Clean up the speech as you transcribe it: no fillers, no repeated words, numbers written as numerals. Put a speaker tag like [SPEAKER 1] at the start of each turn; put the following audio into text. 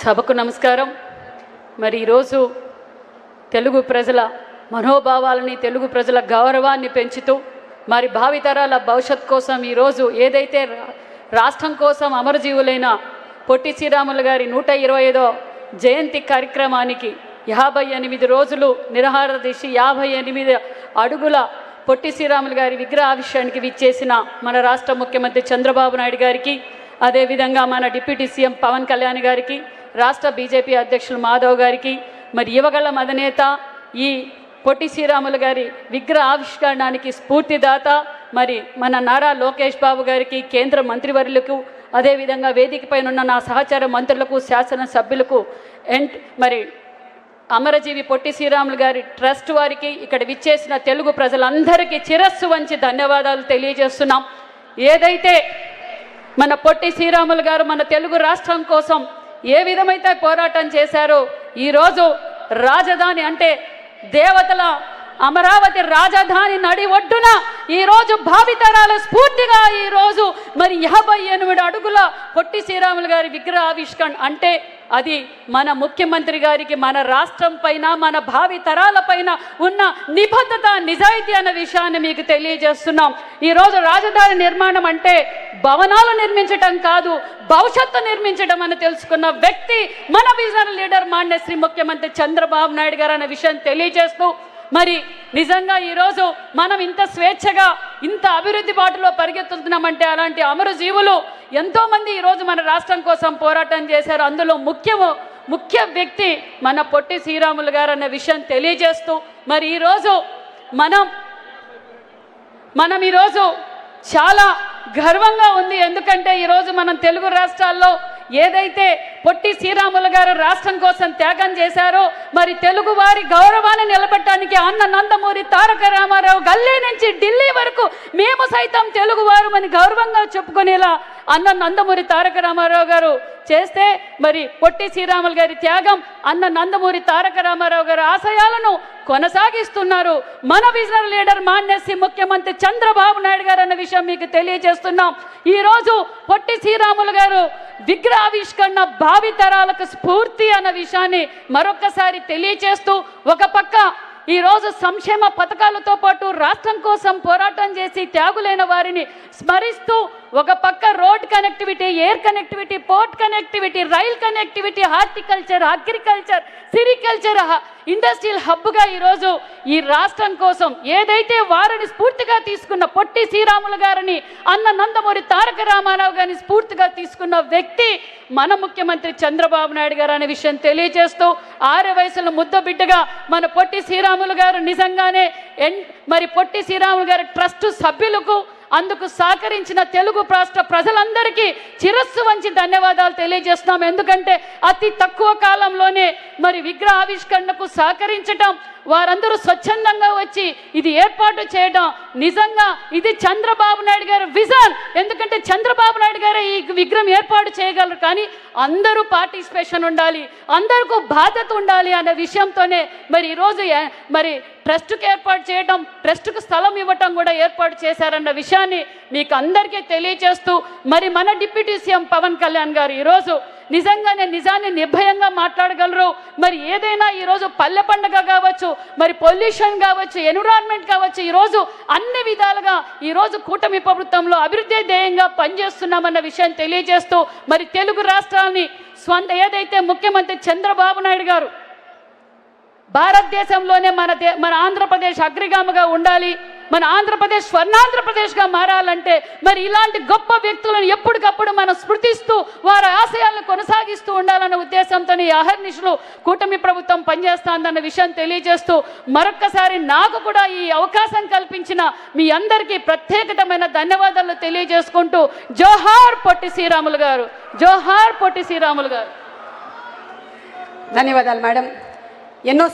[SPEAKER 1] సభకు నమస్కారం. మరి ఈరోజు తెలుగు ప్రజల మనోభావాలని, తెలుగు ప్రజల గౌరవాన్ని పెంచుతూ మరి భావితరాల భవిష్యత్ కోసం ఈరోజు ఏదైతే రాష్ట్రం కోసం అమరజీవులైన పొట్టి శ్రీరాములు గారి 125వ జయంతి కార్యక్రమానికి 58 రోజులు నిరాహార దీక్ష 58 అడుగుల పొట్టి శ్రీరాములు గారి విగ్రహావిష్కారానికి విచ్చేసిన మన రాష్ట్ర ముఖ్యమంత్రి చంద్రబాబు నాయుడు గారికి, అదేవిధంగా మన డిప్యూటీ సీఎం పవన్ కళ్యాణ్ గారికి, రాష్ట్ర బీజేపీ అధ్యక్షులు మాధవ్ గారికి, మరి యువగల మదనేత ఈ పొట్టి శ్రీరాములు గారి విగ్రహ ఆవిష్కరణానికి స్ఫూర్తిదాత మరి మన నారా లోకేష్ బాబు గారికి, కేంద్ర మంత్రివర్యులకు, అదేవిధంగా వేదికపైన ఉన్న నా సహచర మంత్రులకు, శాసనసభ్యులకు మరి అమరజీవి పొట్టి శ్రీరాములు గారి ట్రస్ట్ వారికి, ఇక్కడ విచ్చేసిన తెలుగు ప్రజలందరికీ శిరస్సు వంచి ధన్యవాదాలు తెలియజేస్తున్నాం. ఏదైతే మన పొట్టి శ్రీరాములు గారు మన తెలుగు రాష్ట్రం కోసం ఏ విధమైతే పోరాటం చేశారో, ఈరోజు రాజధాని అంటే దేవతల అమరావతి రాజధాని నడి ఒడ్డున ఈరోజు భావితరాల స్ఫూర్తిగా ఈరోజు మరి 58 అడుగుల పొట్టి శ్రీరాములు గారి విగ్రహ ఆవిష్కరణ అంటే అది మన ముఖ్యమంత్రి గారికి మన రాష్ట్రం పైన, మన భావితరాల పైన ఉన్న నిబద్ధత, నిజాయితీ అన్న విషయాన్ని మీకు తెలియజేస్తున్నాం. ఈరోజు రాజధాని నిర్మాణం అంటే భవనాలు నిర్మించడం కాదు, భవిష్యత్తు నిర్మించడం అని తెలుసుకున్న వ్యక్తి మన విజనరీ లీడర్ మాన్య శ్రీ ముఖ్యమంత్రి చంద్రబాబు నాయుడు గారు అనే విషయం తెలియజేస్తూ, మరి నిజంగా ఈరోజు మనం ఇంత స్వేచ్ఛగా ఇంత అభివృద్ధి బాటలో పరిగెత్తుతున్నామంటే అలాంటి అమరజీవులు ఎంతోమంది ఈరోజు మన రాష్ట్రం కోసం పోరాటం చేశారు. అందులో ముఖ్య వ్యక్తి మన పొట్టి శ్రీరాములు గారు అన్న విషయం తెలియజేస్తూ, మరి ఈరోజు మనం ఈరోజు చాలా గర్వంగా ఉంది. ఎందుకంటే ఈరోజు మనం తెలుగు రాష్ట్రాల్లో ఏదైతే పొట్టి శ్రీరాములు గారు రాష్ట్రం కోసం త్యాగం చేశారో, మరి తెలుగు వారి గౌరవాన్ని నిలబెట్టడానికి అన్న నందమూరి తారక రామారావు గల్లీ నుంచి ఢిల్లీ వరకు మేము సైతం తెలుగు వారు అని గౌరవంగా చెప్పుకునేలా అన్న నందమూరి తారక రామారావు గారు చేస్తే, మరి పొట్టి శ్రీరాములు గారి త్యాగం అన్న నందమూరి తారక రామారావు గారి ఆశయాలను కొనసాగిస్తున్నారు మన విజనరీ లీడర్ మాన్యశ్రీ ముఖ్యమంత్రి చంద్రబాబు నాయుడు గారు అన్న విషయం మీకు తెలియజేస్తున్నాం. ఈరోజు పొట్టి శ్రీరాములు గారు విగ్రహావిష్కరణ భావితరాలకు స్ఫూర్తి అన్న విషయాన్ని మరొకసారి తెలియజేస్తూ, ఒక పక్క ఈరోజు సంక్షేమ పథకాలతో పాటు రాష్ట్రం కోసం పోరాటం చేసి త్యాగులైన వారిని స్మరిస్తూ, ఒక పక్క road connectivity, air connectivity, port connectivity, rail connectivity, horticulture, agriculture, sericulture, industrial హబ్గా ఈరోజు ఈ రాష్ట్రం కోసం ఏదైతే వారిని స్ఫూర్తిగా తీసుకున్న పొట్టి శ్రీరాములు గారిని, అన్న నందమూరి తారక రామారావు గారిని స్ఫూర్తిగా తీసుకున్న వ్యక్తి మన ముఖ్యమంత్రి చంద్రబాబు నాయుడు గారు అనే విషయం తెలియజేస్తూ, 6 వయసుల ముద్ద బిడ్డగా మన పొట్టి శ్రీరాములు గారు నిజంగానే మరి పొట్టి శ్రీరాములు గారి ట్రస్ట్ సభ్యులకు, అందుకు సహకరించిన తెలుగు రాష్ట్ర ప్రజలందరికీ శిరస్సు వంచి ధన్యవాదాలు తెలియజేస్తున్నాం. ఎందుకంటే అతి తక్కువ కాలంలోనే మరి విగ్రహ ఆవిష్కరణకు సహకరించటం, వారందరూ స్వచ్ఛందంగా వచ్చి ఇది ఏర్పాటు చేయడం నిజంగా ఇది చంద్రబాబు నాయుడు గారి విజన్. ఎందుకంటే చంద్రబాబు నాయుడు గారే ఈ విగ్రహం ఏర్పాటు చేయగలరు, కానీ అందరూ పార్టిసిపేషన్ ఉండాలి, అందరికీ బాధ్యత ఉండాలి అనే విషయంతోనే మరి ఈరోజు మరి ట్రస్ట్కి ఏర్పాటు చేయడం, ట్రస్ట్కు స్థలం ఇవ్వటం కూడా ఏర్పాటు చేశారన్న విషయాన్ని మీకు అందరికీ తెలియజేస్తూ, మరి మన డిప్యూటీ సీఎం పవన్ కళ్యాణ్ గారు ఈరోజు నిజంగానే నిజాన్ని నిర్భయంగా మాట్లాడగలరు. మరి ఏదైనా ఈరోజు పల్లె పండుగ కావచ్చు, మరి పొల్యూషన్ కావచ్చు, ఎన్విరాన్మెంట్ కావచ్చు, ఈరోజు అన్ని విధాలుగా ఈరోజు కూటమి ప్రభుత్వంలో అభివృద్ధి ధ్యేయంగా పనిచేస్తున్నామన్న విషయం తెలియజేస్తూ, మరి తెలుగు రాష్ట్రాలని ఏదైతే ముఖ్యమంత్రి చంద్రబాబు నాయుడు గారు భారతదేశంలోనే మన ఆంధ్రప్రదేశ్ అగ్రగామిగా ఉండాలి, మన ఆంధ్రప్రదేశ్ స్వర్ణాంధ్రప్రదేశ్గా మారాలంటే మరి ఇలాంటి గొప్ప వ్యక్తులను ఎప్పటికప్పుడు మనం స్మృతిస్తూ వారి ఆశయాలను కొనసాగిస్తూ ఉండాలన్న ఉద్దేశంతో ఈ అహర్నిశలు కూటమి ప్రభుత్వం పనిచేస్తుందన్న విషయం తెలియజేస్తూ, మరొక్కసారి నాకు కూడా ఈ అవకాశం కల్పించిన మీ అందరికీ ప్రత్యేకమైన ధన్యవాదాలు తెలియజేసుకుంటూ, జోహార్ పొట్టి శ్రీరాములు గారు, జోహార్ పొట్టి శ్రీరాములు గారు.
[SPEAKER 2] ధన్యవాదాలు మేడం. ఎన్నో